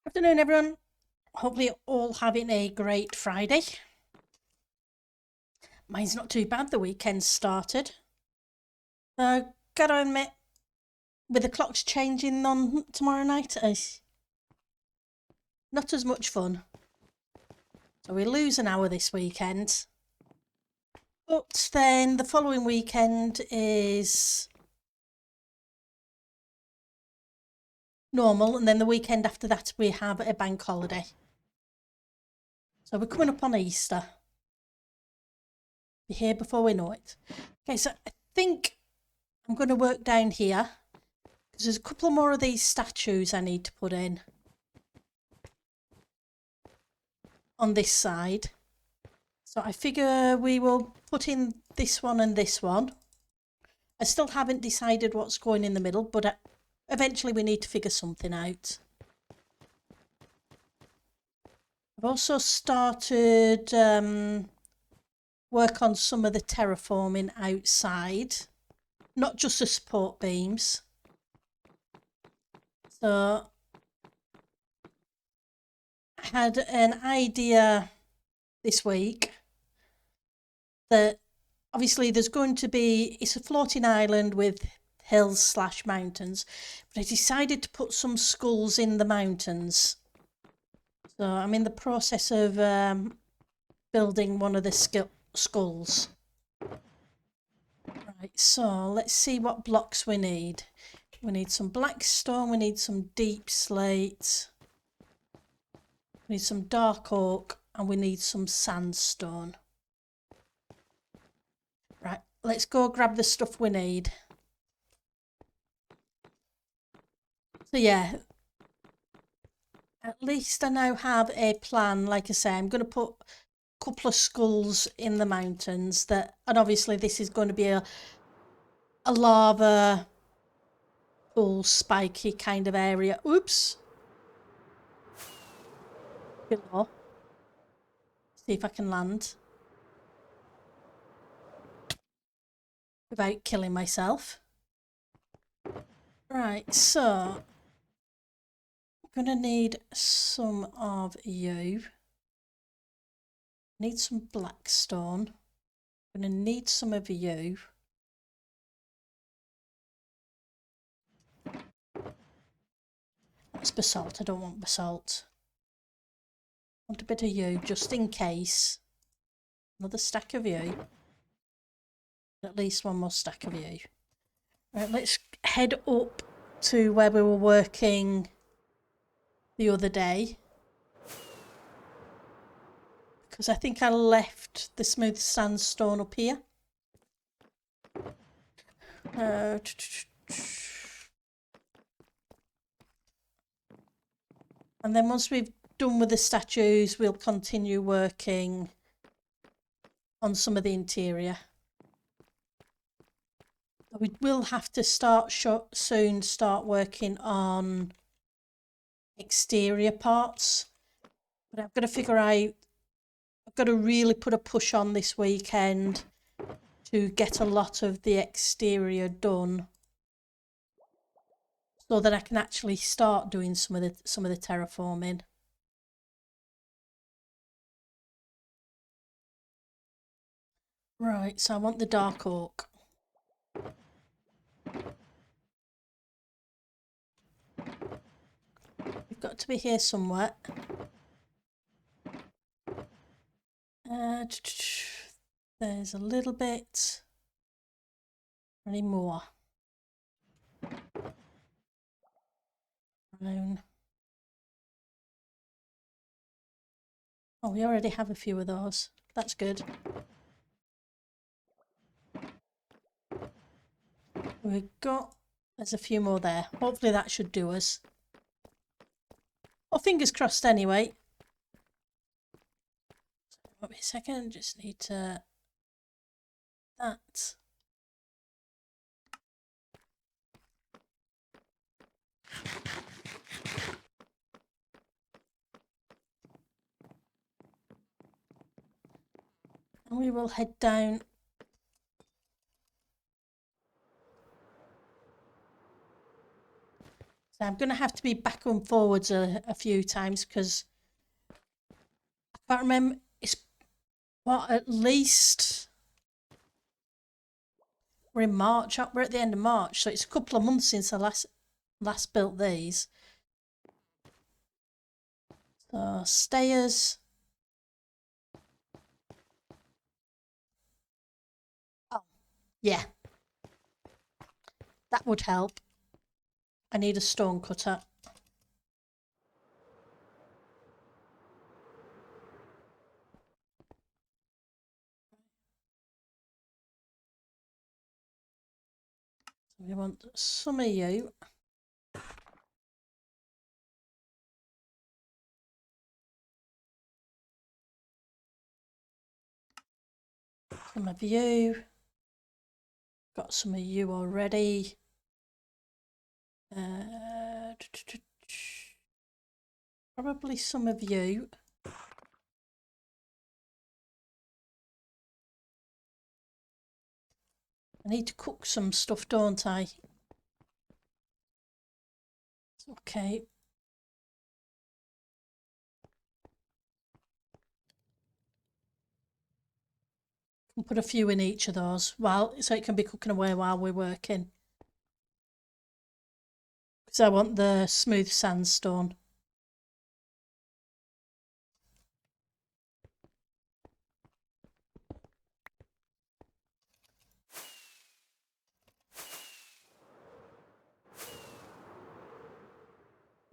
Afternoon, everyone. Hopefully, you're all having a great Friday. Mine's not too bad. The weekend started. Gotta admit, with the clocks changing on tomorrow night, it's not as much fun. So we lose an hour this weekend. But then the following weekend is normal, and then the weekend after that we have a bank holiday. So we're coming up on Easter. Be here before we know it. Okay, so I think I'm going to work down here because there's a couple more of these statues I need to put in on this side. So I figure we will put in this one and this one. I still haven't decided what's going in the middle, but eventually we need to figure something out. I've also started work on some of the terraforming outside, not just the support beams. So I had an idea this week that obviously there's going to be, it's a floating island with hills / mountains, but I decided to put some skulls in the mountains. So I'm in the process of building one of the skulls. Right, so let's see what blocks we need. We need some black stone, we need some deep slate, we need some dark oak, and we need some sandstone. Right, let's go grab the stuff we need. So yeah, at least I now have a plan. Like I say, I'm going to put a couple of skulls in the mountains and obviously this is going to be a lava pool, spiky kind of area. Oops. Below. See if I can land without killing myself. Right, so I'm going to need some of you. Need some black stone. I'm going to need some of you. That's basalt. I don't want basalt. I want a bit of you just in case. Another stack of you. At least one more stack of you. Right, let's head up to where we were working the other day. Because I think I left the smooth sandstone up here. And then once we've done with the statues, we'll continue working on some of the interior. We will have to soon start working on exterior parts. But I've got to figure out, I've got to really put a push on this weekend to get a lot of the exterior done so that I can actually start doing some of the terraforming. Right, so I want the dark oak. You've got to be here somewhere. There's a little bit. Any more? Brown. Oh, we already have a few of those. That's good. There's a few more there. Hopefully that should do us. Well, fingers crossed anyway. Wait a second, just need to... that. And we will head down. So I'm going to have to be back and forwards a few times because I can't remember. It's what, at least we're in March. We're at the end of March, so it's a couple of months since I last built these. So stayers. Oh, yeah, that would help. I need a stone cutter. So we want some of you. Some of you. Got some of you already. Probably some of you. I need to cook some stuff, don't I? Okay. Can put a few in each of those, so it can be cooking away while we're working. Because I want the smooth sandstone.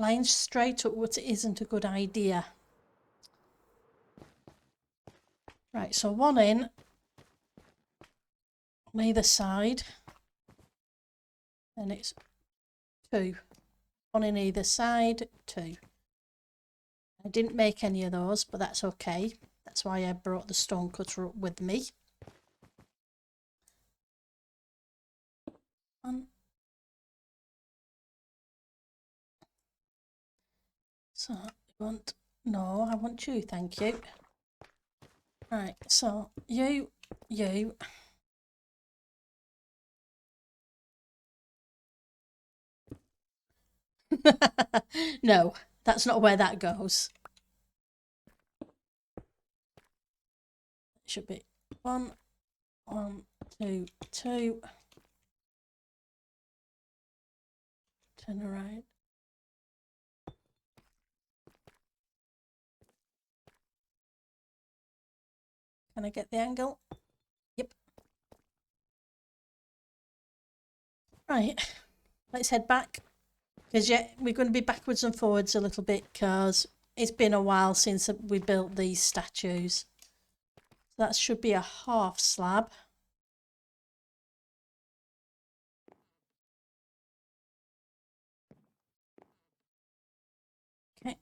Lying straight upwards isn't a good idea. Right, so one in on either side. And it's two. One in either side, two. I didn't make any of those, but that's okay. That's why I brought the stone cutter up with me. So I want you, thank you. Right, so you. No, that's not where that goes. It should be 1, 1, 2, 2. Turn around. Can I get the angle? Yep. Right, let's head back. Because yeah, we're going to be backwards and forwards a little bit because it's been a while since we built these statues. So that should be a half slab. Okay.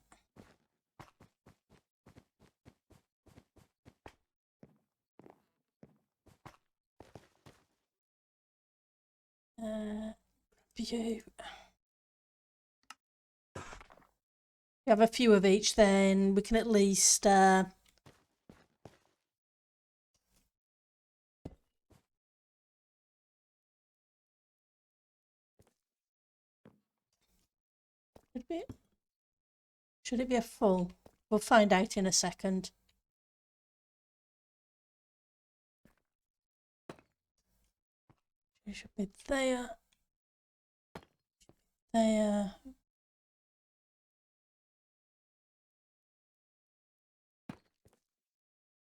View. We have a few of each, then we can at least should it be a full? We'll find out in a second. It should be there. There.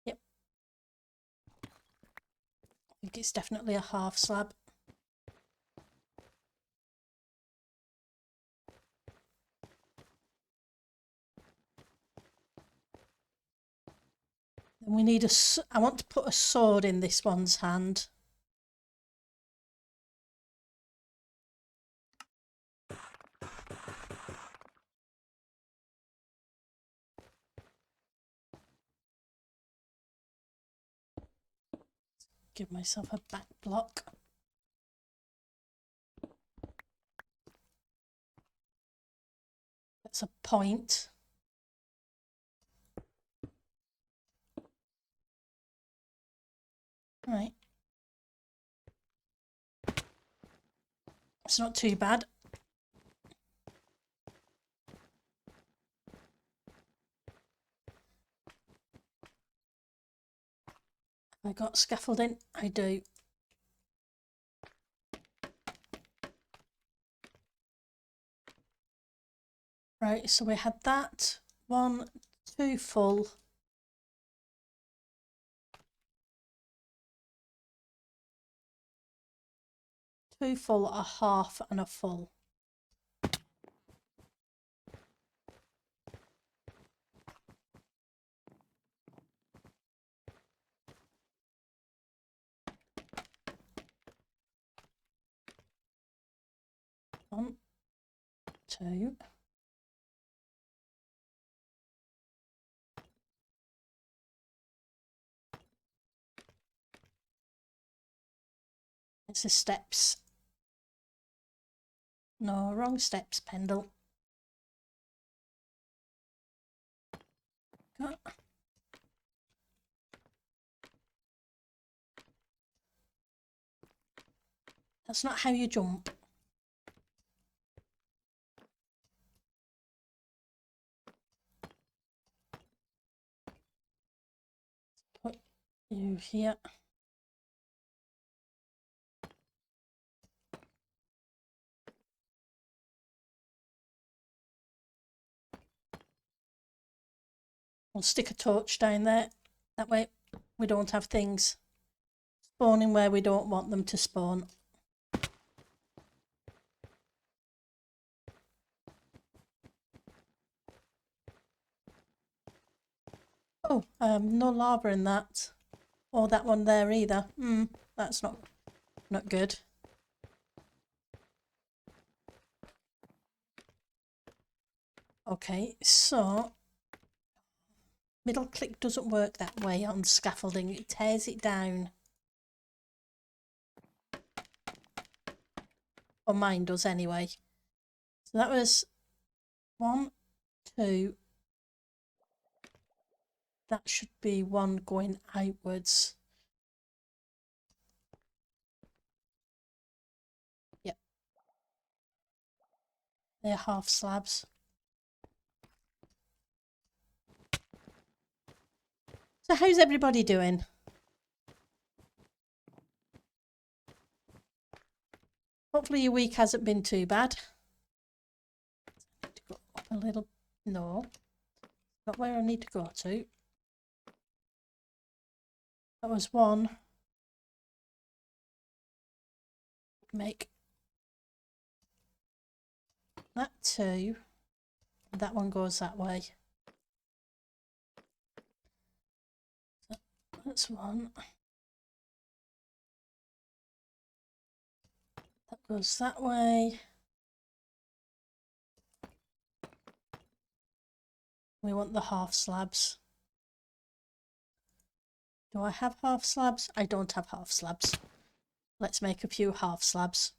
Yep. I think it's definitely a half slab. And we need I want to put a sword in this one's hand. Give myself a back block. That's a point. Right. It's not too bad. I got scaffolding? I do. Right, so we had that 1, 2 full. Two full, a half and a full. One, two. It's the steps. No, wrong steps, Pendle. Got. That's not how you jump. Put you here. We'll stick a torch down there. That way we don't have things spawning where we don't want them to spawn. Oh, no lava in that. Or that one there either. That's not good. Okay, so middle click doesn't work that way on scaffolding. It tears it down. Or mine does anyway. So that was 1, 2. That should be one going outwards. Yep. They're half slabs. So how's everybody doing? Hopefully your week hasn't been too bad. I need to go up a little. No, not where I need to go to. That was 1. Make that 2. That one goes that way. So that's 1. That goes that way. We want the half slabs. Do I have half slabs? I don't have half slabs. Let's make a few half slabs.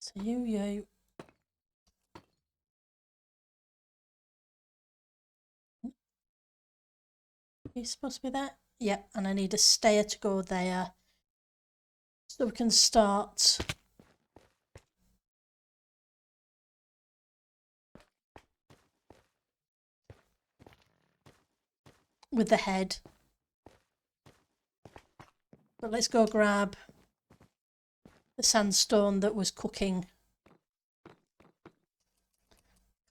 So you. You're supposed to be there? Yep, and I need a stair to go there. So we can start with the head. But let's go grab the sandstone that was cooking.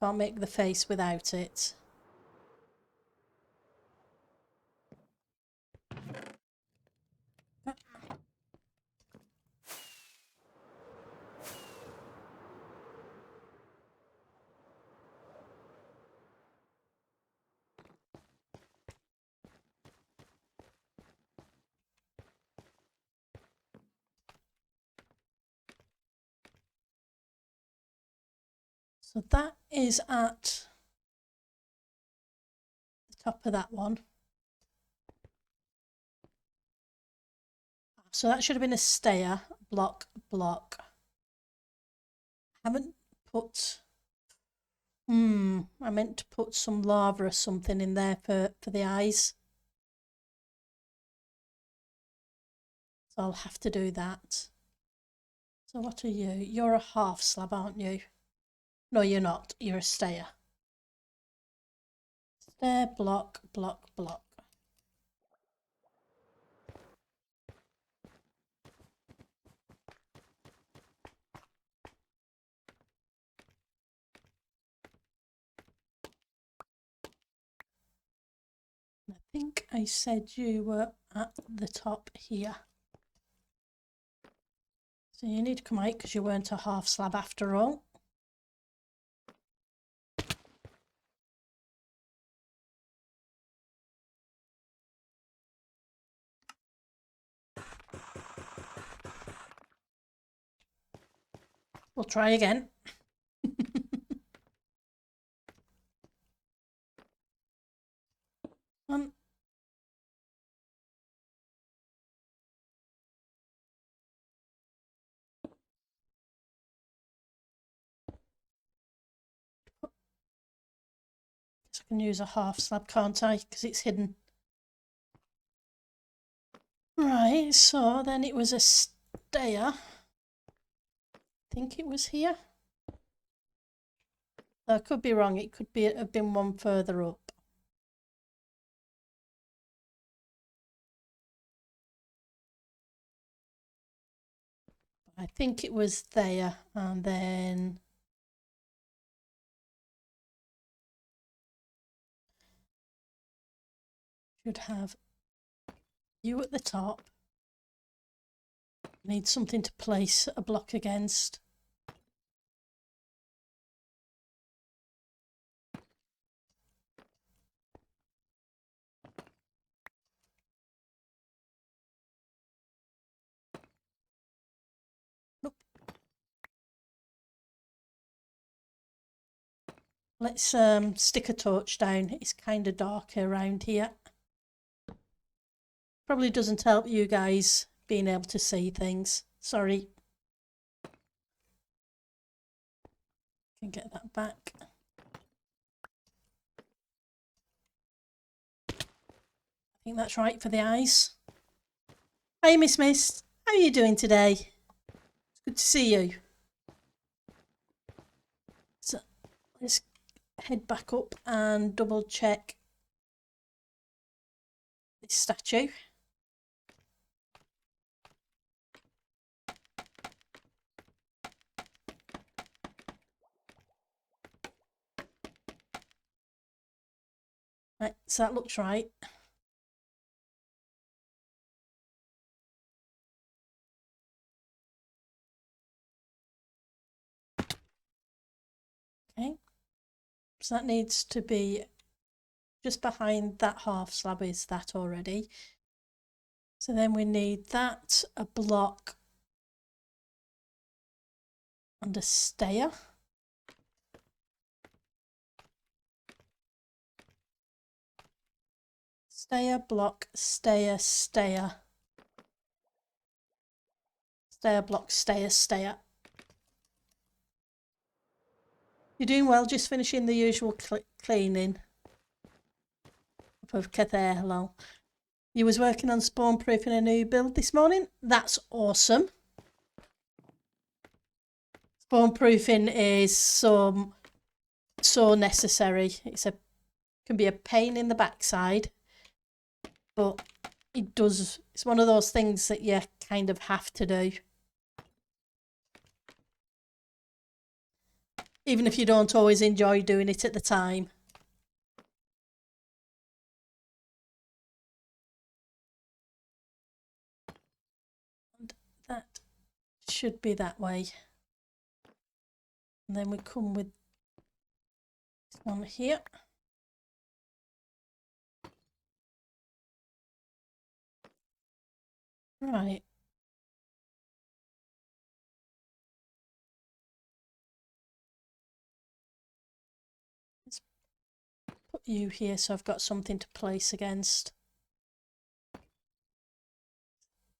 Can't make the face without it. So that is at the top of that one. So that should have been a stair, block. I haven't put I meant to put some lava or something in there for the eyes. So I'll have to do that. So what are you? You're a half slab, aren't you? No, you're not. You're a stair. Stair, block, block, block. I think I said you were at the top here. So you need to come out because you weren't a half slab after all. We'll try again. Um, I can use a half slab, can't I? Because it's hidden. Right, so then it was a stair. I think it was here. I could be wrong. It could be have been one further up. I think it was there, and then should have you at the top. Need something to place a block against. Nope. Let's stick a torch down. It's kind of dark around here. Probably doesn't help you guys being able to see things. Sorry. Can get that back. I think that's right for the eyes. Hey, Miss Mist. How are you doing today? It's good to see you. So let's head back up and double check this statue. Right, so that looks right. Okay, so that needs to be just behind that half slab. Is that already? So then we need that, a block and a stair. Stair, block, stair, stair. Stair, block, stair, stair. You're doing well, just finishing the usual cleaning of Cathay. Hello. You was working on spawn proofing a new build this morning? That's awesome. Spawn proofing is so necessary. Can be a pain in the backside, but it's one of those things that you kind of have to do. Even if you don't always enjoy doing it at the time. And that should be that way. And then we come with this one here. Right. Let's put you here so I've got something to place against. I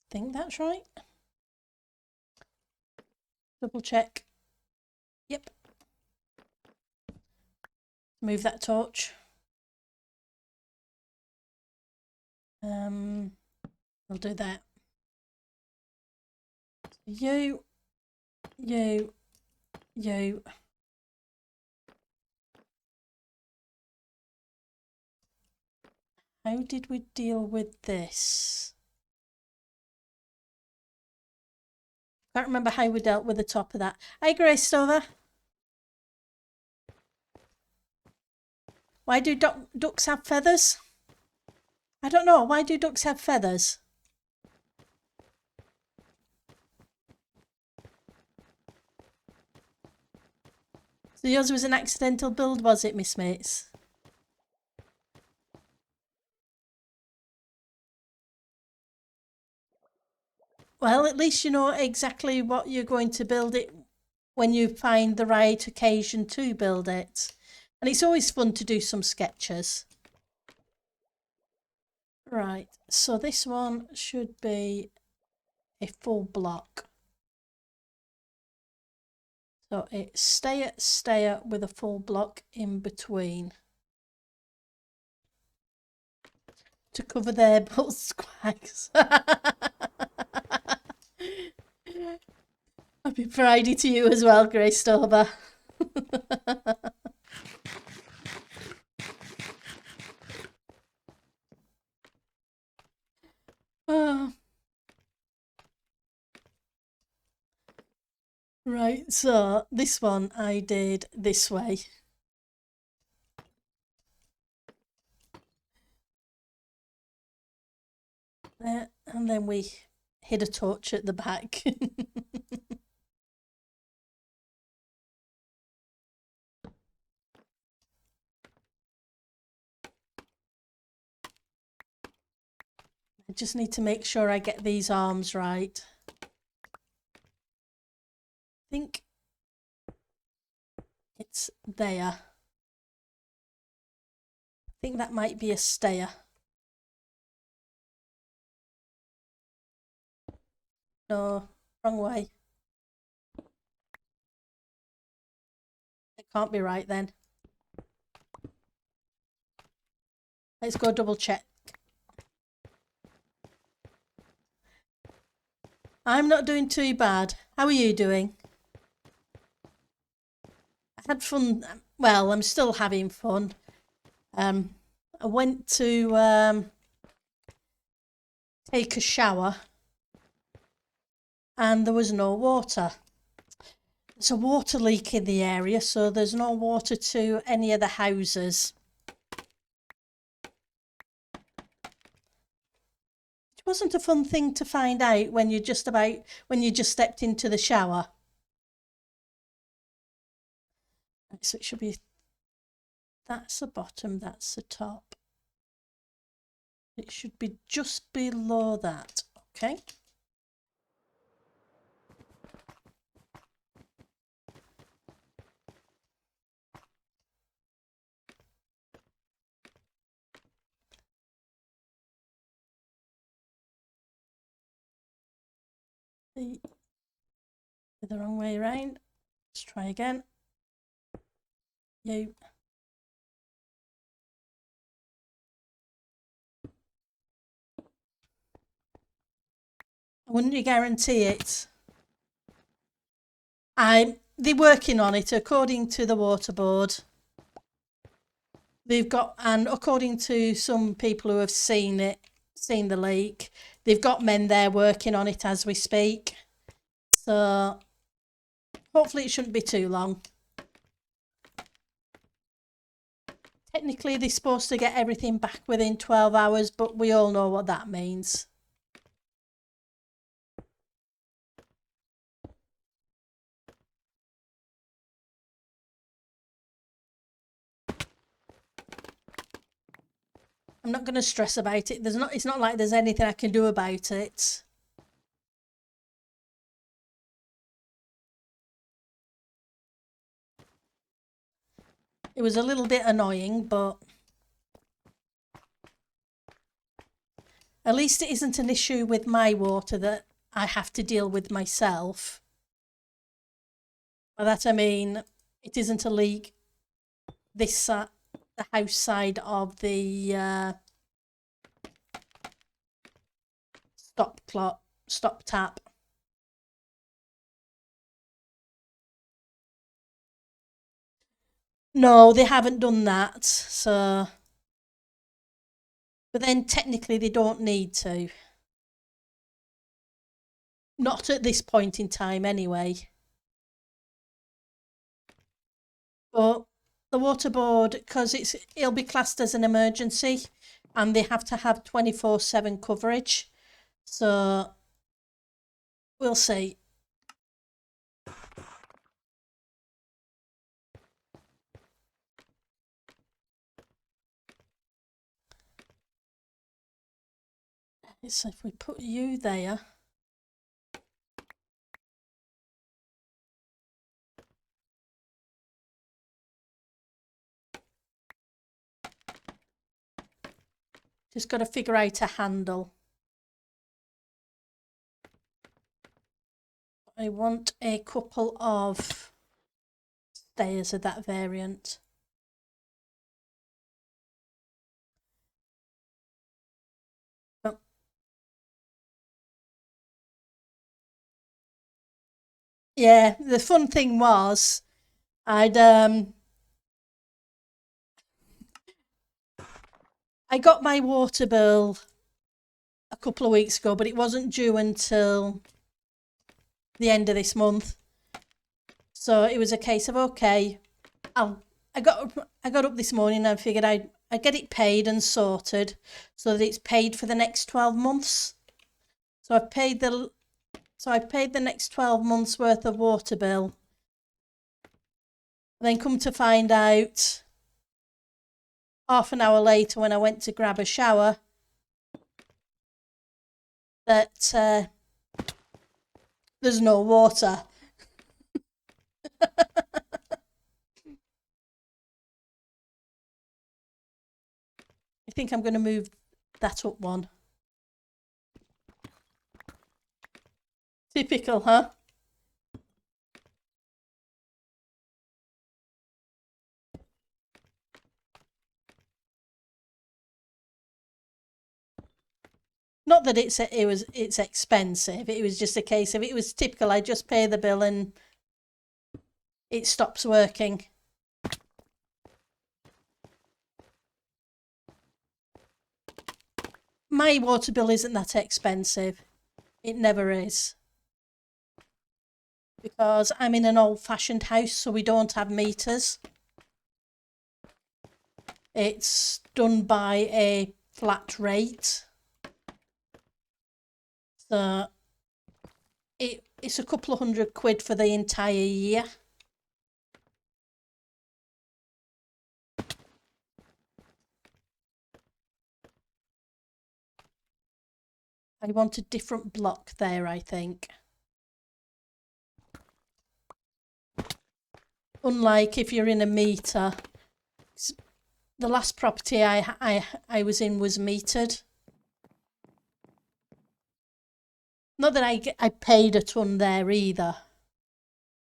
think that's right. Double check. Yep. Move that torch. We'll do that. You. How did we deal with this? Can't remember how we dealt with the top of that. Hi, Grace Stover. Why do ducks have feathers? I don't know. Why do ducks have feathers? So yours was an accidental build, was it, Miss Mates? Well, at least you know exactly what you're going to build it when you find the right occasion to build it. And it's always fun to do some sketches. Right, so this one should be a full block. So it's stair with a full block in between. To cover their butt squags. Happy Friday to you as well, Grace Stover. Oh. Right, so this one I did this way. There, and then we hid a torch at the back. I just need to make sure I get these arms right. I think it's there. I think that might be a stair. No, wrong way. It can't be right then. Let's go double check. I'm not doing too bad. How are you doing? I had fun. Well, I'm still having fun. I went to take a shower and there was no water. There's a water leak in the area, so there's no water to any of the houses. It wasn't a fun thing to find out when you just stepped into the shower. So it should be, that's the bottom, that's the top. It should be just below that, okay? The wrong way around. Let's try again. You. Wouldn't you guarantee it? They're working on it according to the water board. They've got, and according to some people who have seen the leak, they've got men there working on it as we speak. So hopefully it shouldn't be too long. Technically they're supposed to get everything back within 12 hours, but we all know what that means. I'm not going to stress about it. It's not like there's anything I can do about it. It was a little bit annoying, but at least it isn't an issue with my water that I have to deal with myself. By that I mean, it isn't a leak this the house side of the stop tap. No, they haven't done that, so... But then technically they don't need to. Not at this point in time anyway. But the water board, because it'll be classed as an emergency and they have to have 24/7 coverage. So we'll see. So if we put you there, just got to figure out a handle. I want a couple of stairs of that variant. Oh. Yeah, the fun thing was I got my water bill a couple of weeks ago, but it wasn't due until the end of this month. So it was a case of, okay, I got up this morning and I figured I'd get it paid and sorted so that it's paid for the next 12 months. So I paid the next 12 months worth of water bill. And then come to find out half an hour later when I went to grab a shower that there's no water. I think I'm going to move that up one. Typical, huh? Not that it's expensive. It was just a case of, it was typical. I just pay the bill and it stops working. My water bill isn't that expensive. It never is. Because I'm in an old-fashioned house, so we don't have meters. It's done by a flat rate. So it's a couple of £100 for the entire year. I want a different block there, I think. Unlike if you're in a meter. The last property I was in was metered. Not that I paid a ton there either.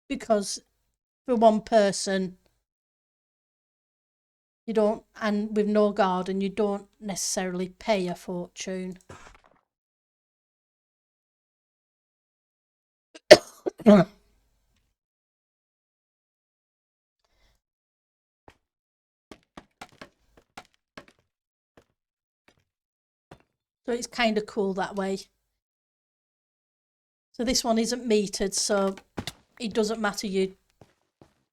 Because for one person, you don't, and with no garden, you don't necessarily pay a fortune. So it's kind of cool that way. So this one isn't metered, so it doesn't matter. You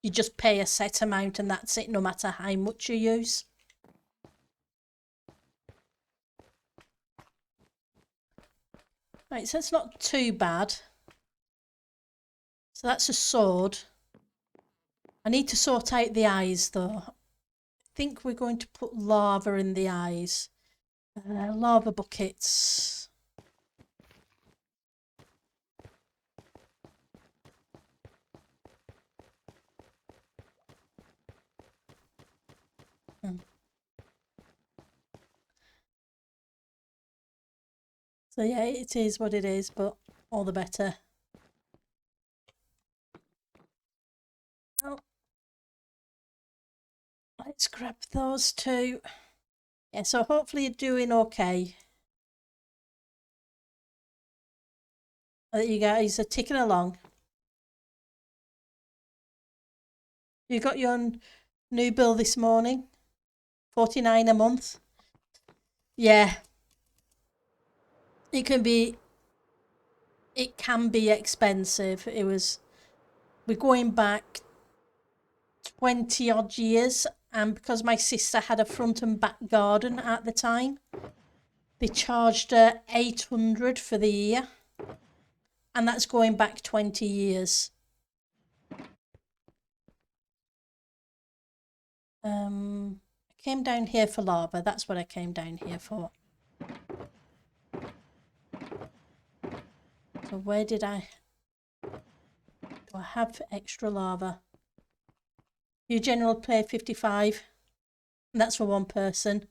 just pay a set amount and that's it, no matter how much you use. Right, so it's not too bad. So that's a sword. I need to sort out the eyes though. I think we're going to put lava in the eyes. Lava buckets. So yeah, it is what it is, but all the better. Oh. Let's grab those two. Yeah, so hopefully you're doing okay. You guys are ticking along. You got your new bill this morning? $49 a month? Yeah. It can be expensive. We're going back 20 odd years, and because my sister had a front and back garden at the time, they charged her 800 for the year, and that's going back 20 years. I came down here for lava. That's what I came down here for. So where do I have extra lava? You generally pay 55, and that's for one person.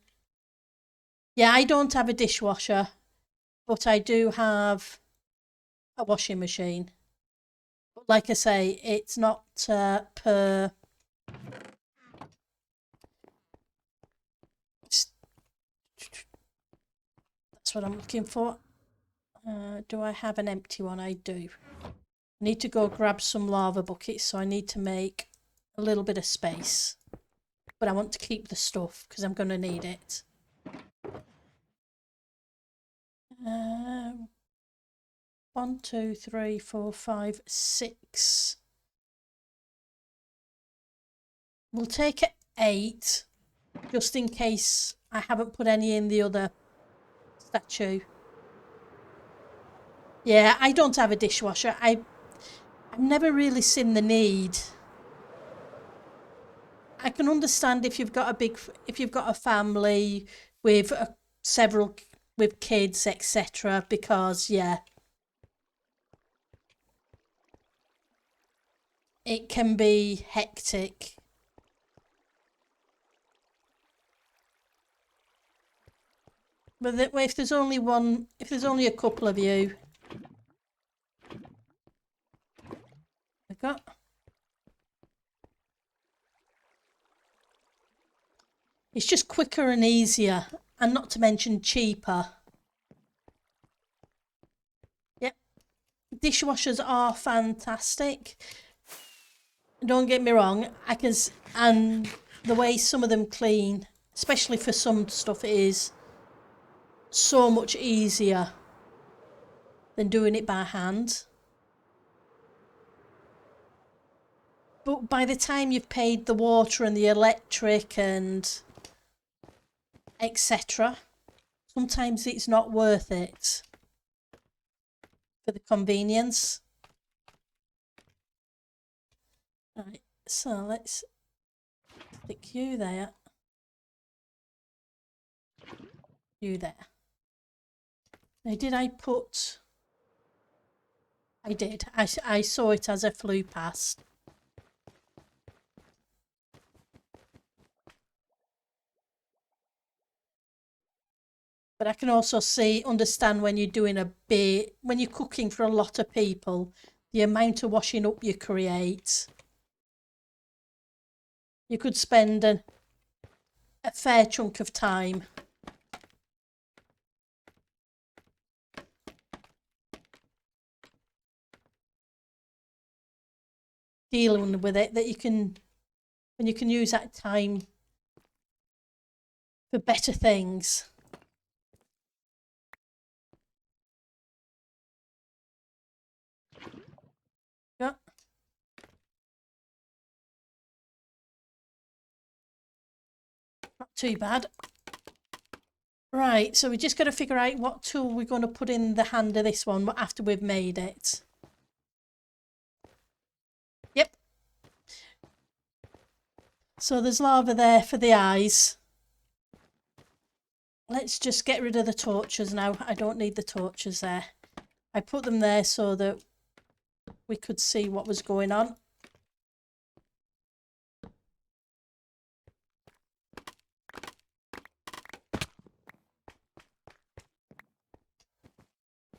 Yeah, I don't have a dishwasher, but I do have a washing machine. But like I say, it's not per... That's what I'm looking for. Do I have an empty one? I do. I need to go grab some lava buckets, so I need to make a little bit of space. But I want to keep the stuff because I'm going to need it. 1, 2, 3, 4, 5, 6. We'll take 8, just in case I haven't put any in the other statue. Yeah, I don't have a dishwasher. I've never really seen the need. I can understand if you've got a family with several with kids, etc. Because yeah, it can be hectic. But if there's only a couple of you, I've got. It's just quicker and easier, and not to mention cheaper. Yep, dishwashers are fantastic. Don't get me wrong, and the way some of them clean, especially for some stuff, is so much easier than doing it by hand. But by the time you've paid the water and the electric and etc., sometimes it's not worth it for the convenience. Right, so let's stick you there. You there. Now, did I put... I did. I saw it as I flew past. But I can also understand when you're doing when you're cooking for a lot of people, the amount of washing up you create. You could spend a fair chunk of time dealing with it, when you can use that time for better things. Yeah. Not too bad. Right, so we just got to figure out what tool we're going to put in the hand of this one after we've made it. Yep. So there's lava there for the eyes. Let's just get rid of the torches now. I don't need the torches there. I put them there so that we could see what was going on.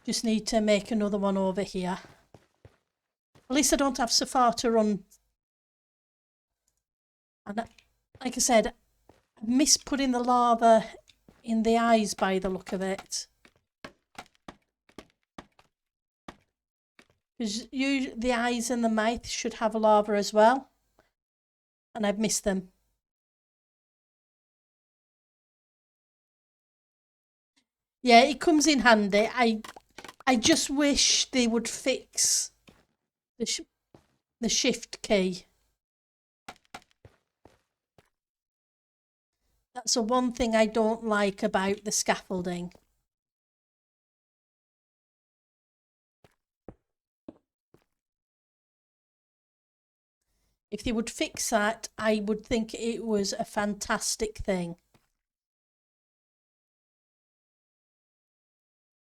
Just need to make another one over here. At least I don't have so far to run. And like I said, I miss putting the lava in the eyes by the look of it. Because the eyes and the mouth should have lava as well. And I've missed them. Yeah, it comes in handy. I just wish they would fix the shift key. That's the one thing I don't like about the scaffolding. If they would fix that, I would think it was a fantastic thing.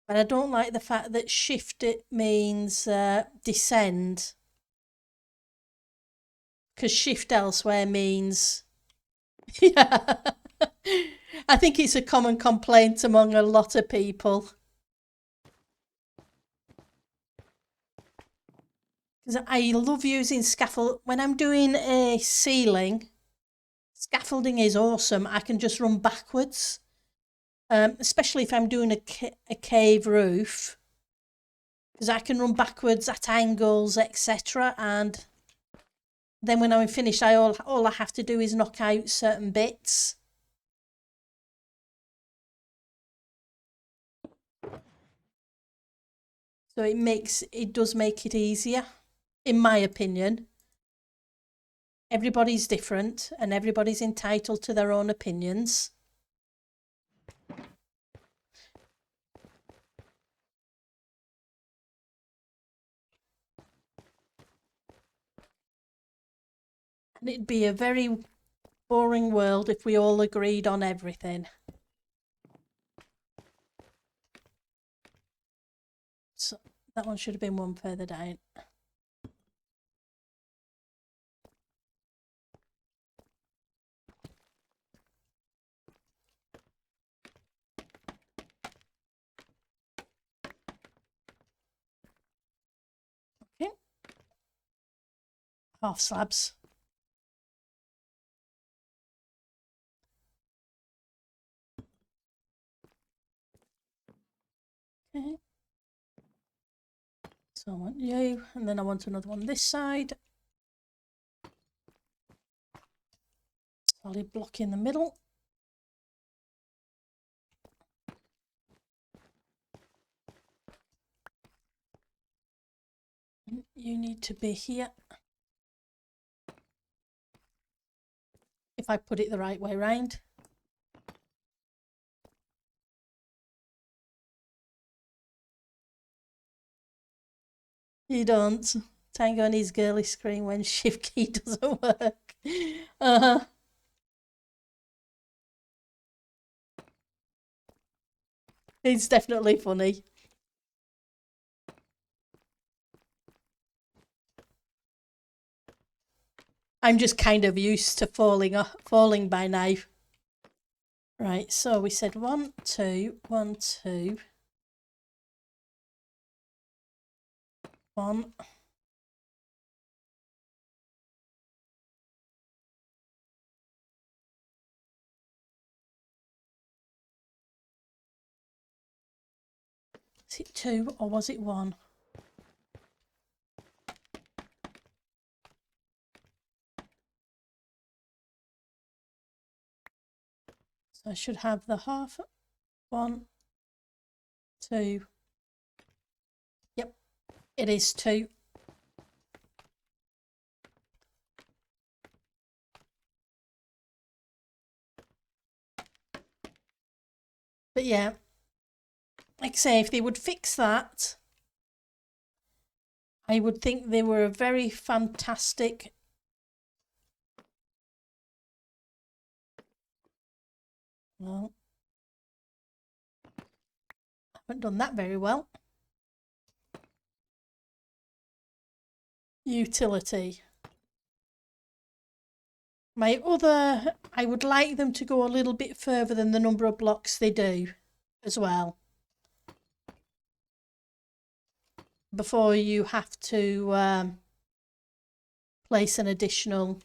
But I don't like the fact that shift it means descend. Because shift elsewhere means... Yeah. I think it's a common complaint among a lot of people. Because I love using scaffold. When I'm doing a ceiling, scaffolding is awesome. I can just run backwards. Especially if I'm doing a cave roof. Because I can run backwards at angles, etc. And then when I'm finished, all I have to do is knock out certain bits. So it does make it easier, in my opinion. Everybody's different and everybody's entitled to their own opinions. And it'd be a very boring world if we all agreed on everything. So that one should have been one further down. Okay. Half slabs. Okay. So I want you, and then I want another one this side. Solid block in the middle. You need to be here. If I put it the right way round. You don't. Tango needs girly screen when shift key doesn't work. It's definitely funny. I'm just kind of used to falling by now. Right, so we said 1, 2, 1, 2, 1. Is it 2 or was it 1? So I should have the half. 1, 2. Yep, it is 2. But yeah, like I say, if they would fix that, I would think they were a very fantastic. Well, I haven't done that very well. Utility. I would like them to go a little bit further than the number of blocks they do as well. Before you have to place an additional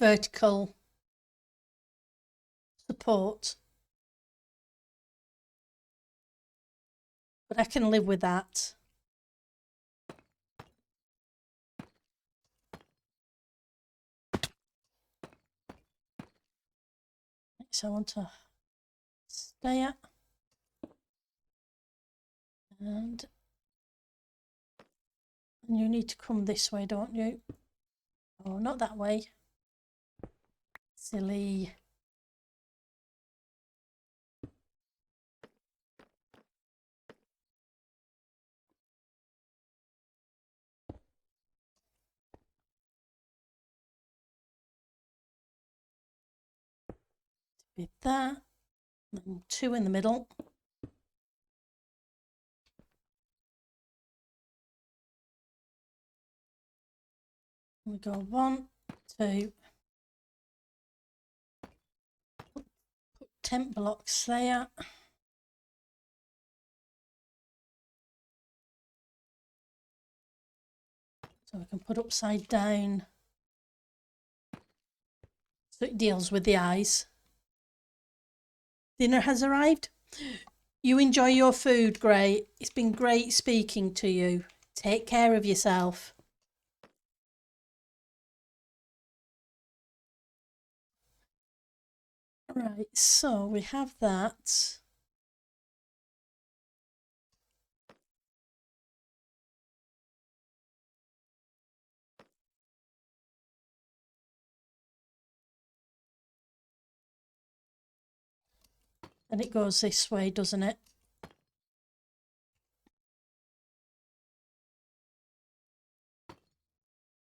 vertical support. But I can live with that. So I want to stay at. And you need to come this way, don't you? Oh, not that way. Silly. With that. And 2 in the middle. We go 1, 2. Put tent blocks there. So we can put upside down. So it deals with the eyes. Dinner has arrived. You enjoy your food, great. It's been great speaking to you. Take care of yourself. Right, so we have that. And it goes this way, doesn't it?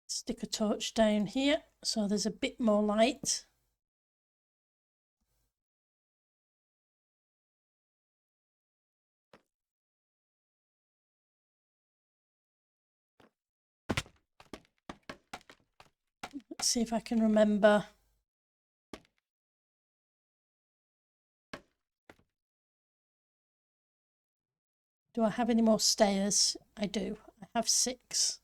Stick a torch down here so there's a bit more light. Let's see if I can remember. Do I have any more stairs? I do. I have 6.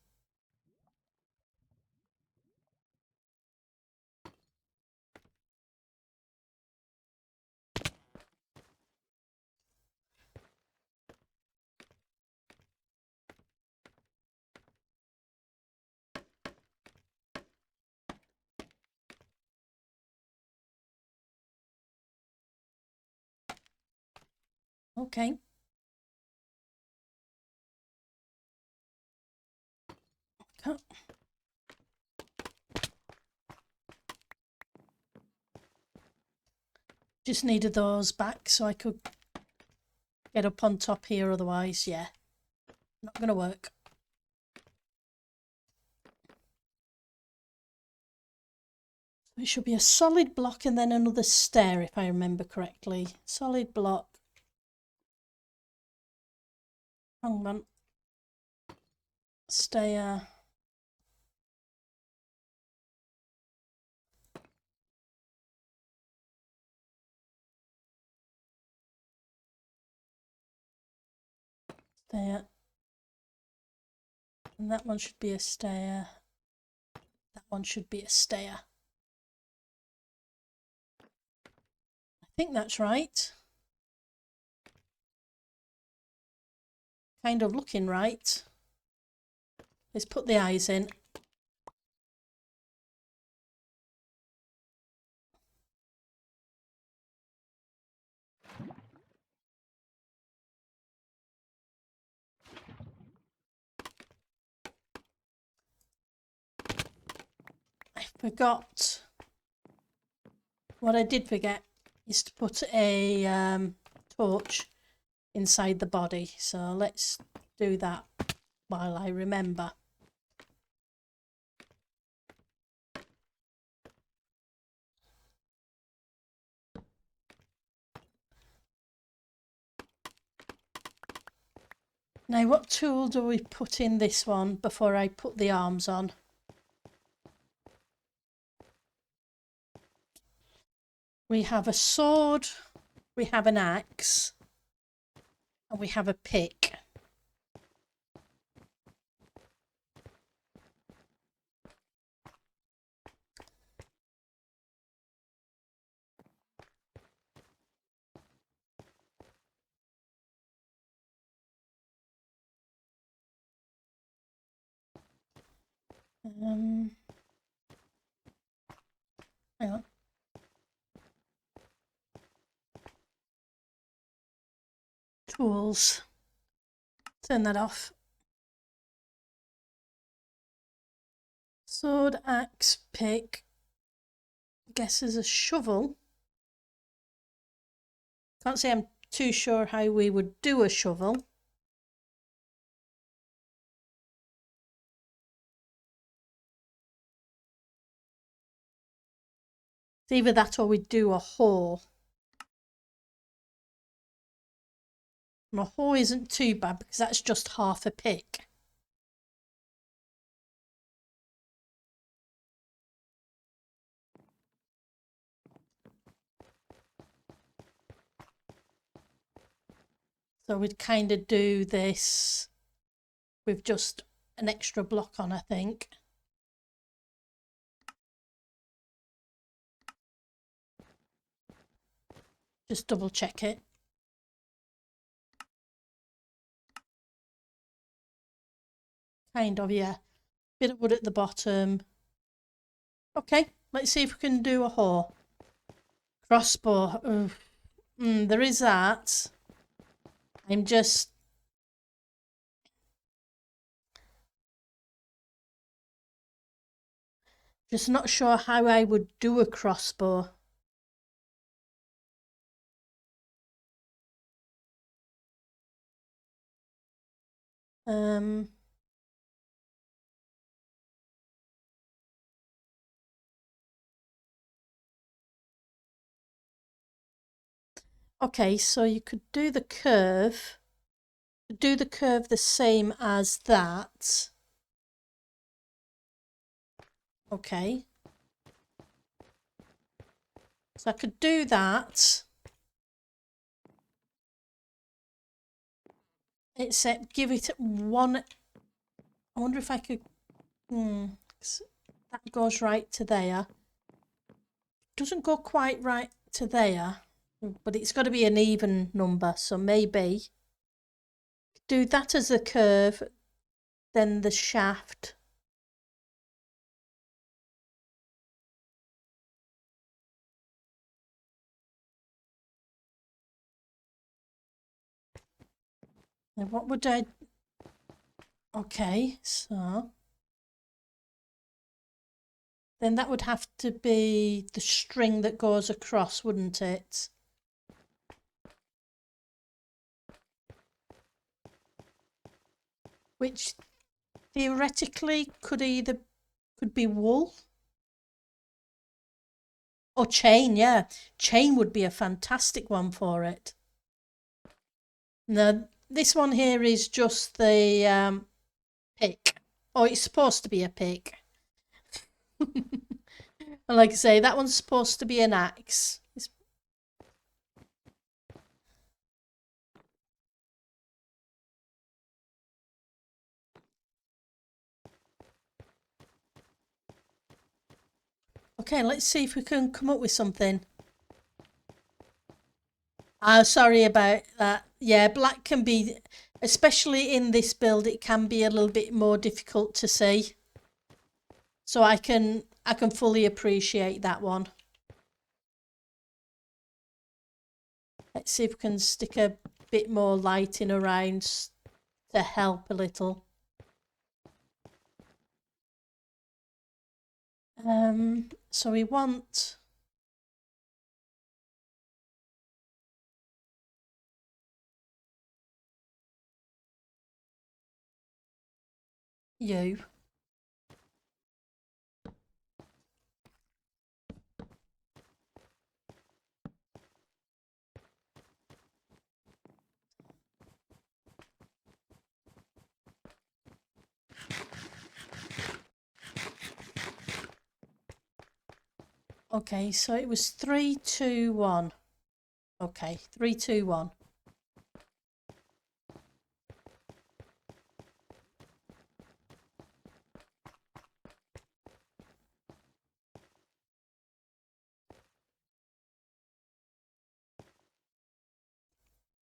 Okay. Okay. Just needed those back so I could get up on top here, otherwise, yeah, not going to work. It should be a solid block and then another stair, if I remember correctly. Solid block. Hang on. Stair. Stair. And that one should be a stair. That one should be a stair. I think that's right. Kind of looking right. Let's put the eyes in. I forgot. What I did forget is to put a torch inside the body. So let's do that while I remember. Now, what tool do we put in this one before I put the arms on? We have a sword, we have an axe, and we have a pick. Hang on. Tools. Turn that off. Sword, axe, pick. Guess there's a shovel. Can't say I'm too sure how we would do a shovel. It's either that or we do a hoe. And a hoe isn't too bad because that's just half a pick. So we'd kind of do this with just an extra block on, I think. Just double check it. Kind of, yeah. Bit of wood at the bottom. Okay, let's see if we can do a hoe. Crossbow. There is that. I'm just not sure how I would do a crossbow. Okay, so you could do the curve. Do the curve the same as that. Okay. So I could do that. Except give it one. I wonder if I could. That goes right to there. Doesn't go quite right to there, but it's got to be an even number. So maybe do that as a curve, then the shaft. Now what would I? Okay, so then that would have to be the string that goes across, wouldn't it? Which theoretically could be wool or chain. Yeah, chain would be a fantastic one for it. Now this one here is just the pick. Oh, it's supposed to be a pick. And like I say, that one's supposed to be an axe. Okay, let's see if we can come up with something. Sorry about that. Yeah, black can be, especially in this build, it can be a little bit more difficult to see. So I can fully appreciate that one. Let's see if we can stick a bit more lighting around to help a little. So we want you. Okay, so it was 3, 2, 1. Okay, 3, 2, 1.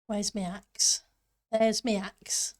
Where's my axe? There's my axe.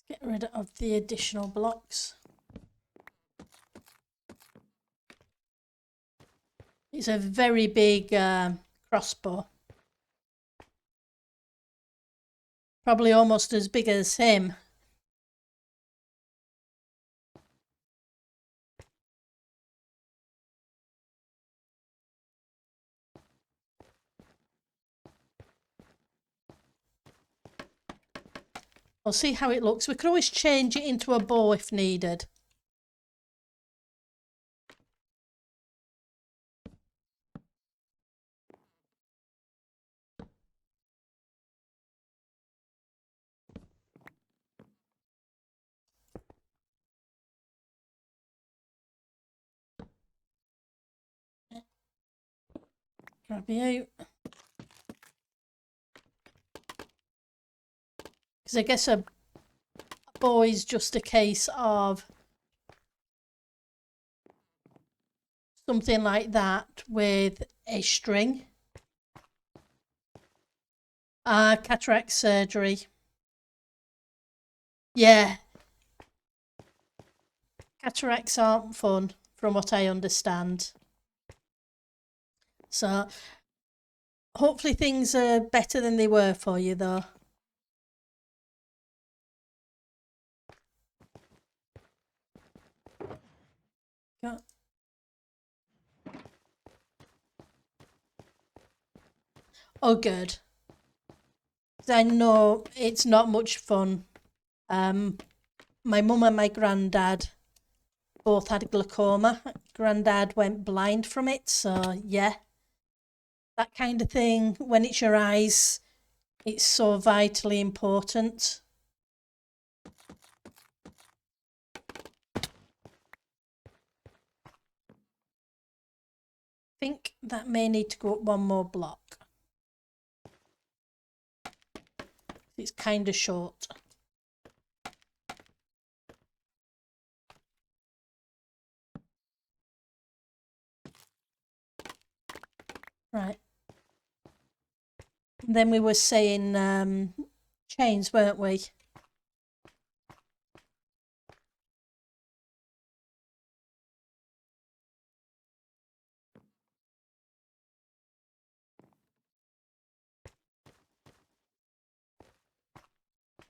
Get rid of the additional blocks. It's a very big crossbow. Probably almost as big as him. We'll see how it looks. We could always change it into a bow if needed. Grab you. Because I guess a bow is just a case of something like that with a string. Cataract surgery. Yeah. Cataracts aren't fun, from what I understand. So, hopefully things are better than they were for you, though. Go. Oh, good. I know it's not much fun. My mum and my granddad both had glaucoma. Granddad went blind from it, so yeah. That kind of thing, when it's your eyes, it's so vitally important. I think that may need to go up one more block. It's kind of short. Right. And then we were saying chains, weren't we?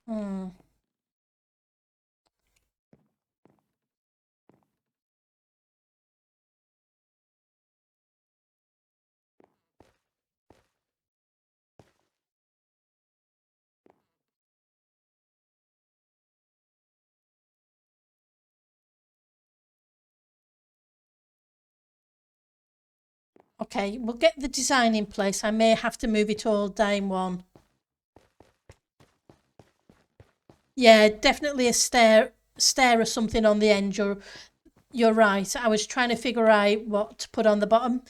Hmm. Okay, we'll get the design in place. I may have to move it all down one. Yeah, definitely a stair or something on the end. You're right. I was trying to figure out what to put on the bottom,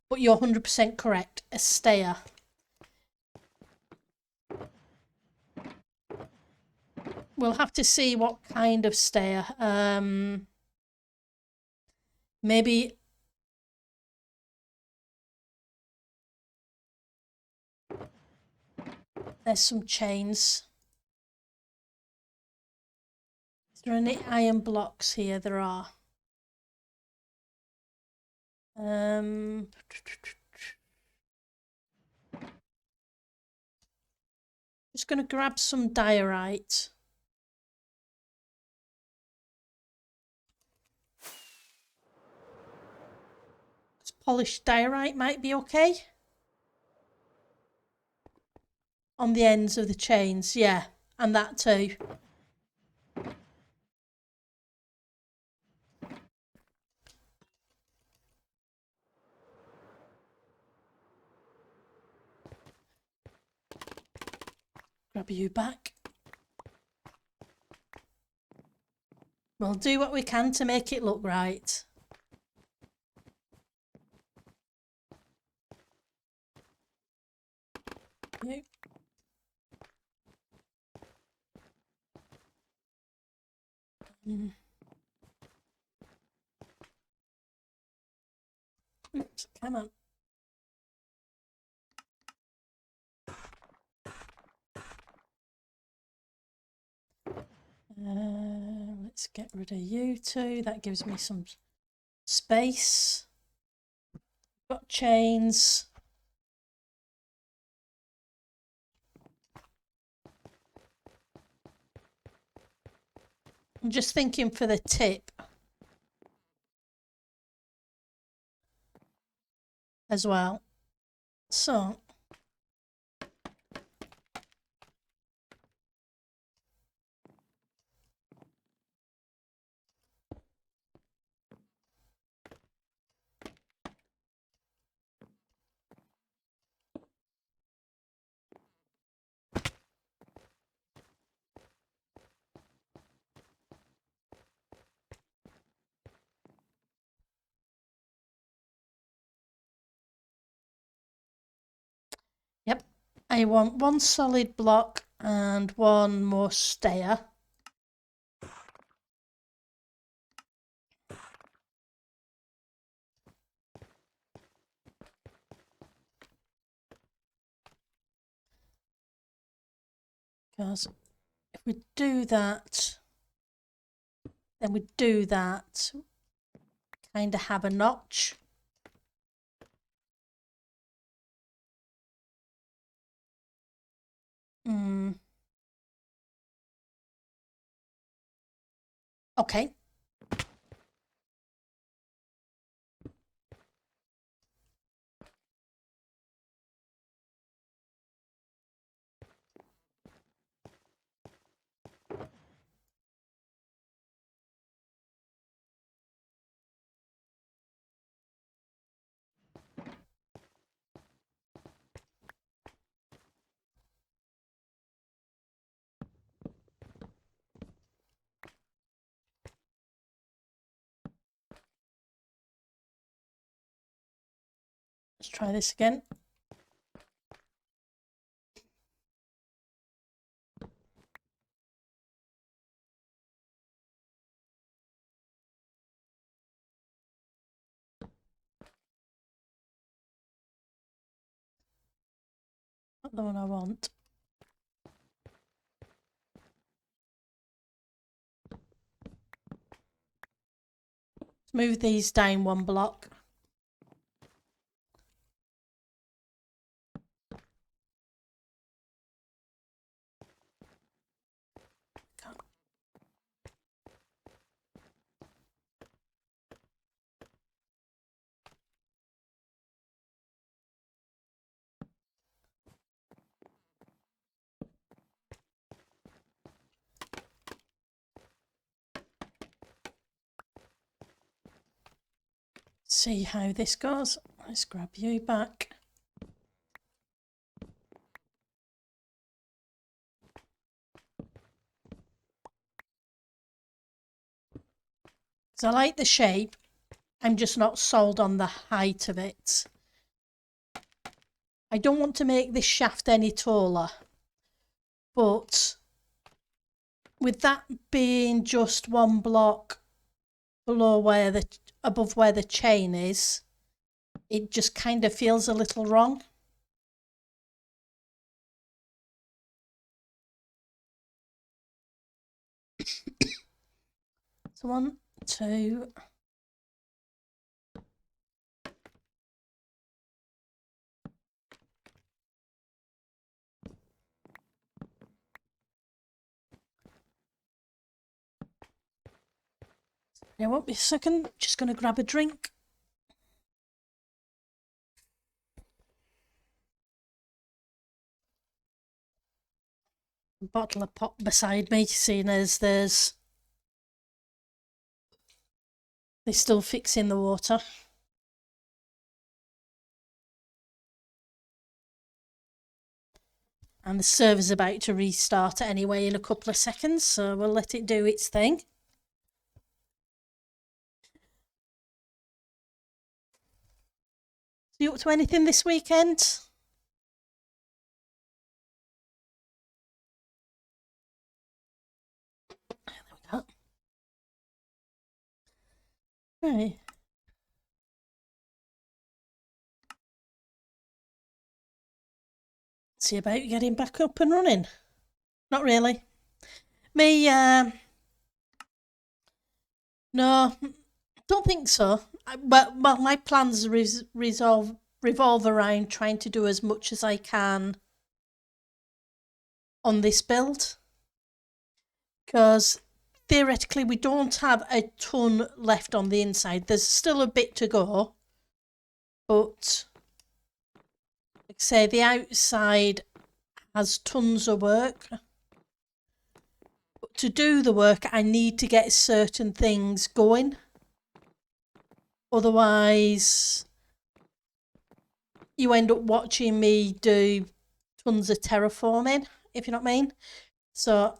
but you're 100% correct. A stair. We'll have to see what kind of stair. Maybe there's some chains. Is there any iron blocks here? There are. Just going to grab some diorite. Polished diorite might be okay. On the ends of the chains, yeah, and that too. Grab you back. We'll do what we can to make it look right. You. Oops, come on. Let's get rid of you two. That gives me some space. Got chains. I'm just thinking for the tip as well. So yep, I want one solid block and one more stair. Because if we do that, then we do that, kind of have a notch. Okay. Let's try this again. Not the one I want. Let's move these down one block. See how this goes. Let's grab you back. Because I like the shape, I'm just not sold on the height of it. I don't want to make this shaft any taller, but with that being just one block below above where the chain is, it just kind of feels a little wrong. So 1, 2. It won't be a second, just going to grab a drink. A bottle of pop beside me, seeing as they're still fixing the water. And the server's about to restart anyway in a couple of seconds, so we'll let it do its thing. You up to anything this weekend? There we go. Right. See about getting back up and running. Not really. Me No, don't think so. Well, my plans revolve around trying to do as much as I can on this build, because theoretically we don't have a ton left on the inside. There's still a bit to go, but like I say, the outside has tons of work. But to do the work, I need to get certain things going. Otherwise, you end up watching me do tons of terraforming, if you know what I mean. So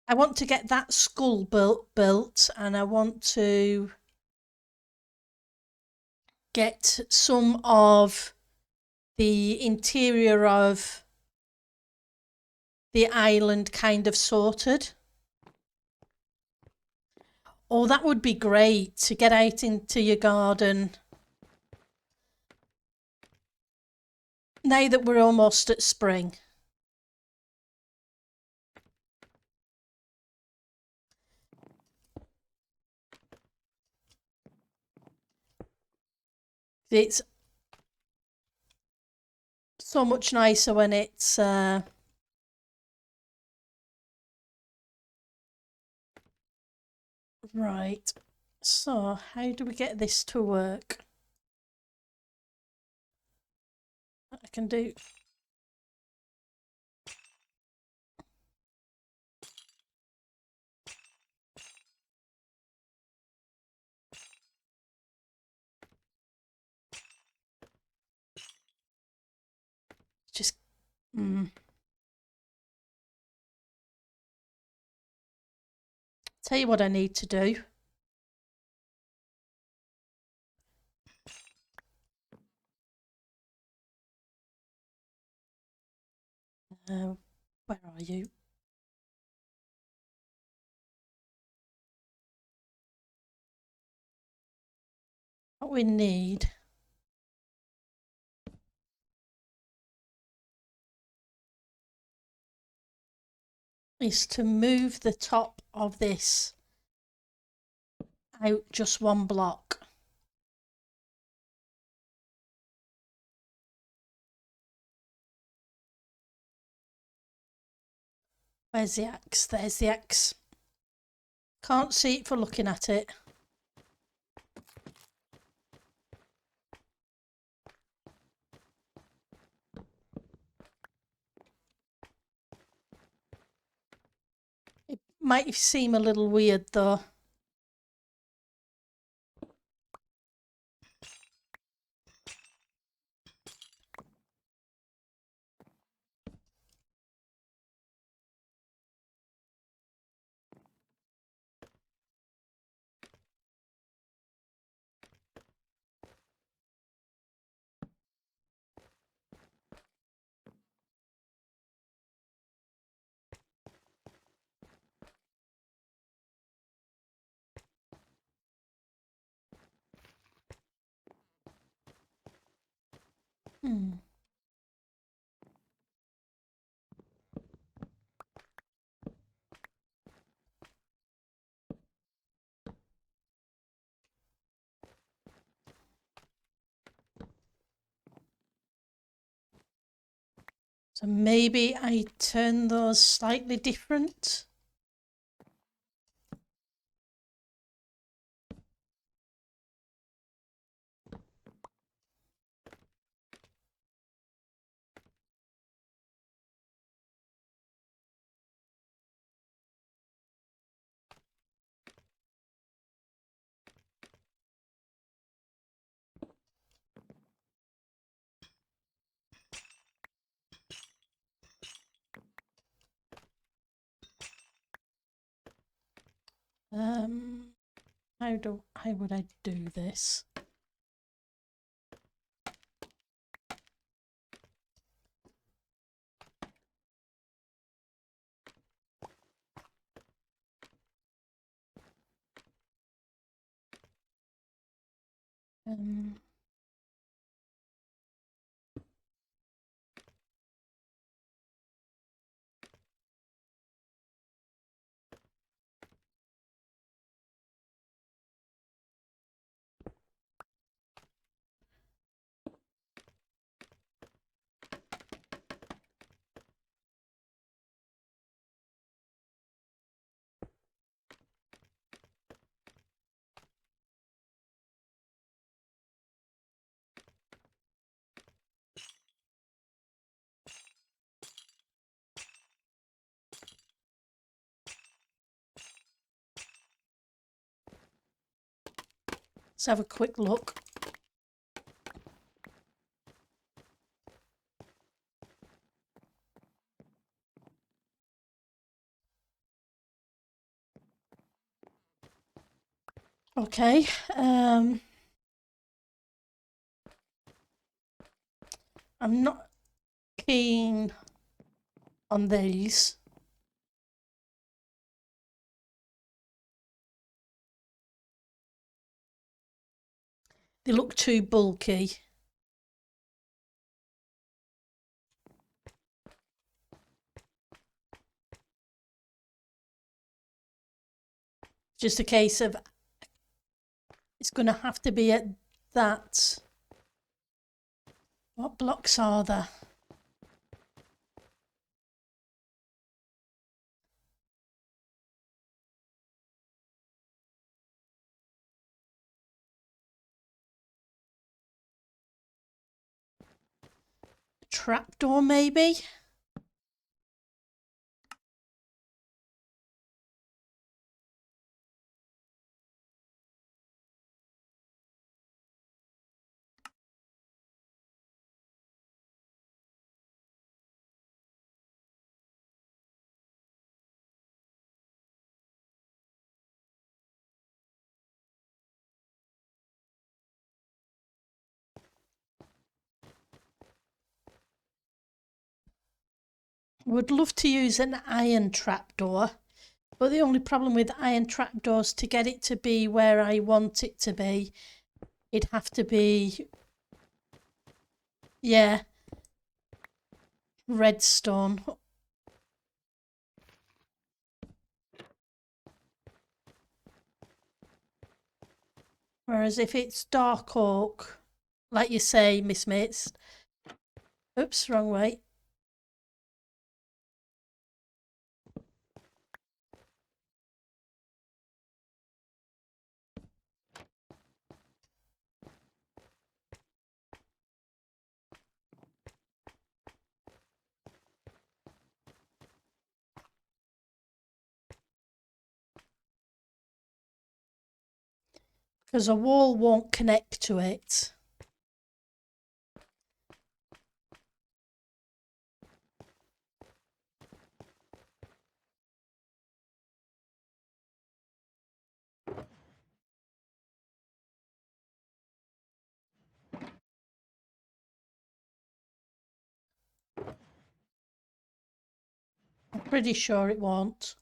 I want to get that skull built, and I want to get some of the interior of the island kind of sorted. Oh, that would be great to get out into your garden. Now that we're almost at spring. It's so much nicer when it's right. So how do we get this to work? I can do just tell you what I need to do. Where are you? What we need is to move the top of this out just one block. Where's the axe? There's the axe. Can't see it for looking at it. It might seem a little weird though. So maybe I turn those slightly different. How would I do this? Let's have a quick look. Okay, I'm not keen on these. They look too bulky. Just a case of it's going to have to be at that. What blocks are there? Trapdoor maybe? Would love to use an iron trapdoor, but the only problem with iron trapdoors, to get it to be where I want it to be, it'd have to be, yeah, redstone. Whereas if it's dark oak, like you say, Miss Mates, oops, wrong way. Because a wall won't connect to it. I'm pretty sure it won't.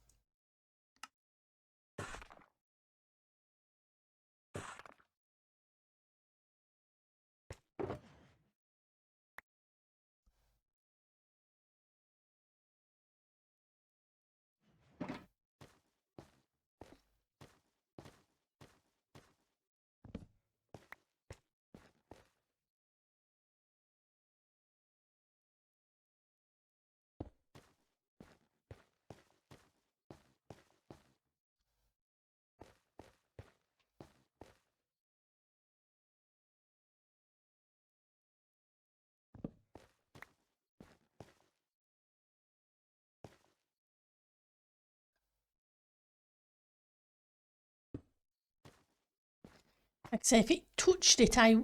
Like I say, if it touched it, I'd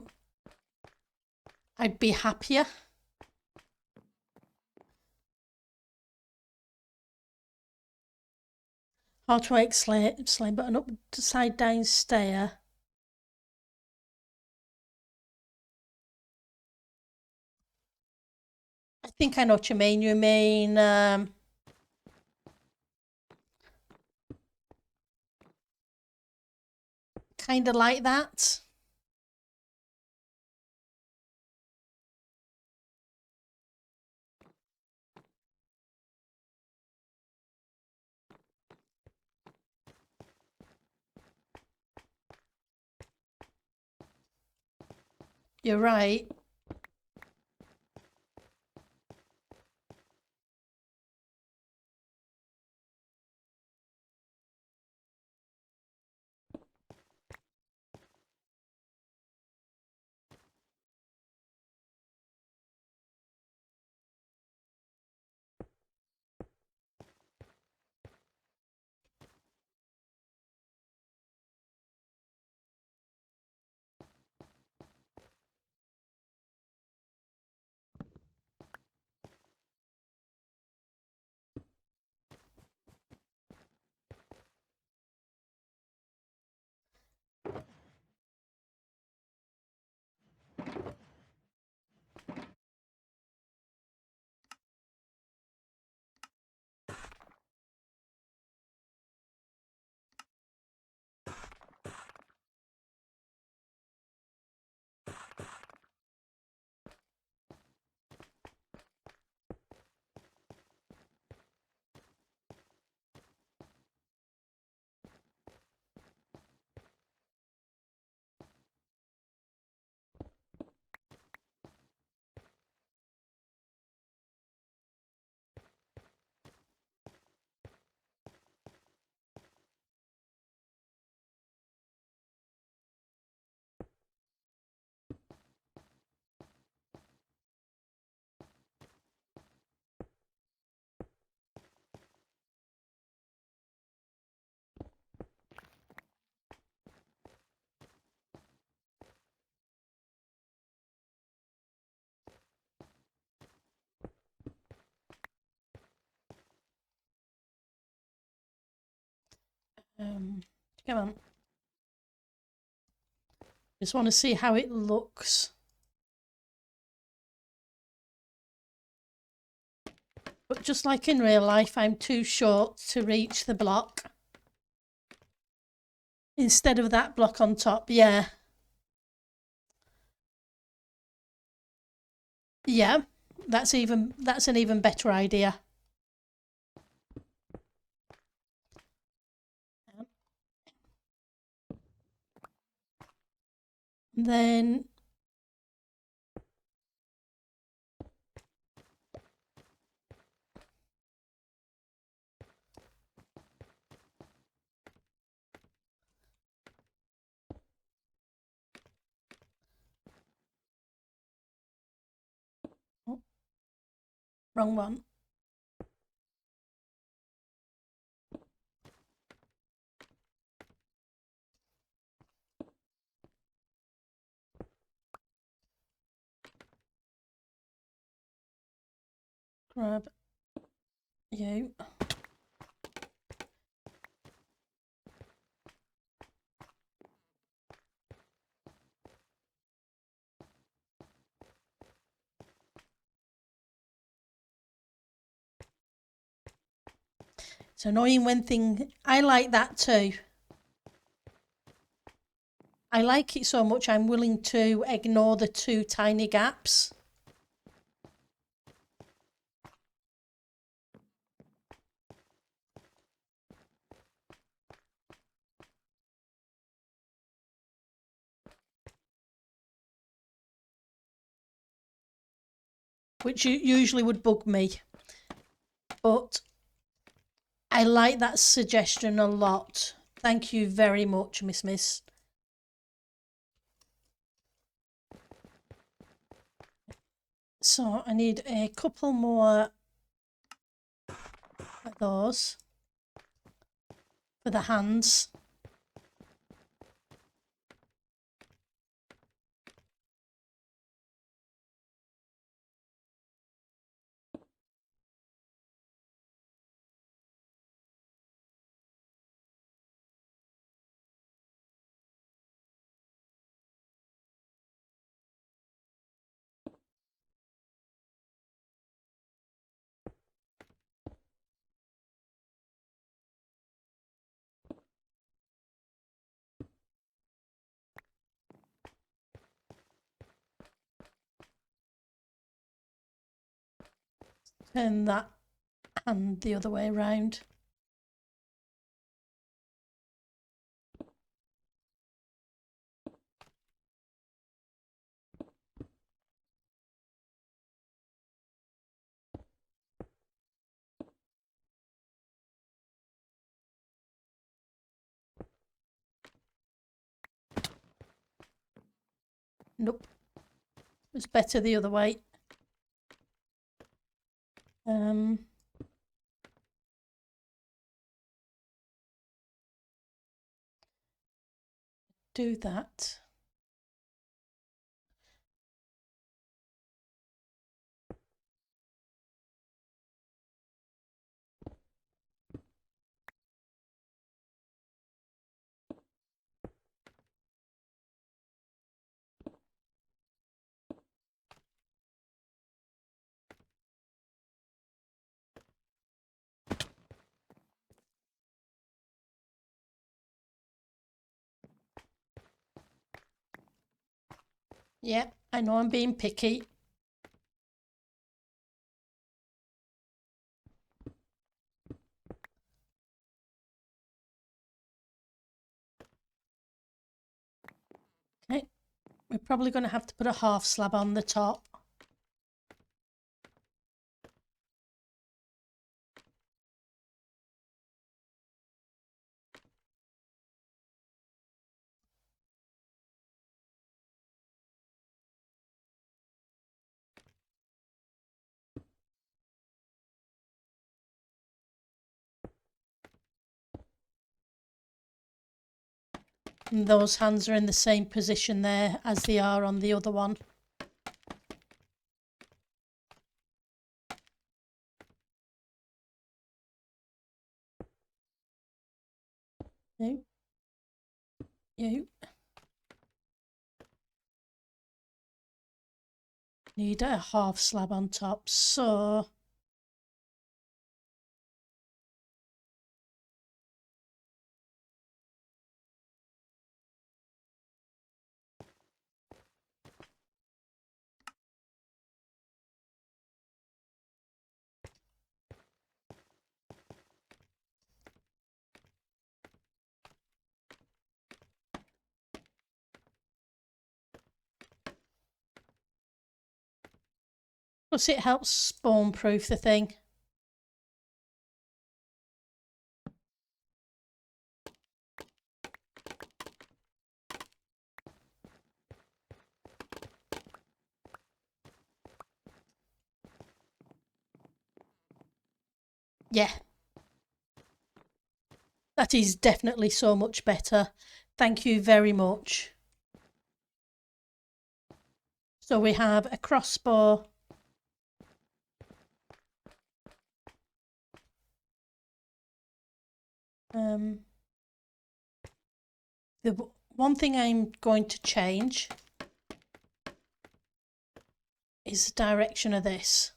be happier. How to explain, but an upside down stair. I think I know what you mean. You mean kind of like that? You're right. Come on. Just want to see how it looks. But just like in real life, I'm too short to reach the block. Instead of that block on top, yeah. Yeah, that's an even better idea. Then oh, wrong one. Grab you. It's annoying when I like that too. I like it so much I'm willing to ignore the two tiny gaps. Which usually would bug me. But I like that suggestion a lot. Thank you very much, Miss. So I need a couple more of those for the hands. Turn that hand the other way around. Nope. It's better the other way. Do that. Yeah, I know I'm being picky. Okay, we're probably going to have to put a half slab on the top. And those hands are in the same position there as they are on the other one. You. You. Need a half slab on top, so plus it helps spawn proof the thing. Yeah. That is definitely so much better. Thank you very much. So we have a crossbow. The one thing I'm going to change is the direction of this.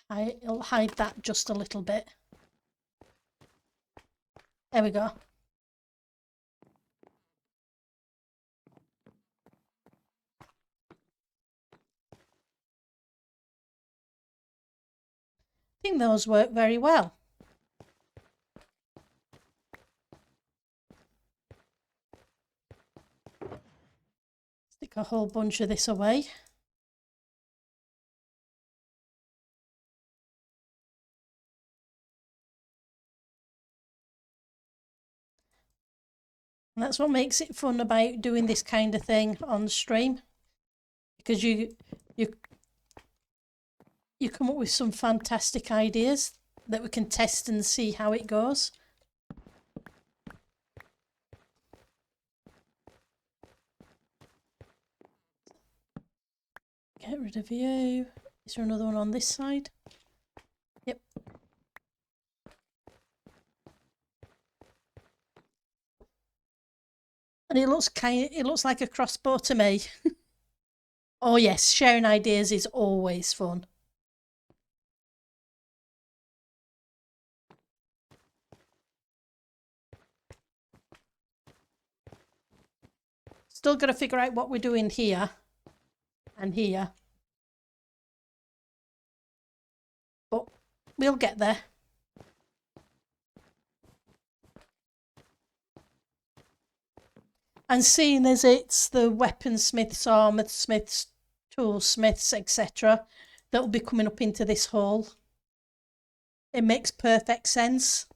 I'll hide that just a little bit. There we go. I think those work very well. Stick a whole bunch of this away. And that's what makes it fun about doing this kind of thing on stream, because you come up with some fantastic ideas that we can test and see how it goes. Get rid of you. Is there another one on this side? Yep. And it looks like a crossbow to me. Oh yes, sharing ideas is always fun. Still got to figure out what we're doing here and here. But we'll get there. And seeing as it's the weaponsmiths, armoursmiths, toolsmiths, etc., that will be coming up into this hall, it makes perfect sense.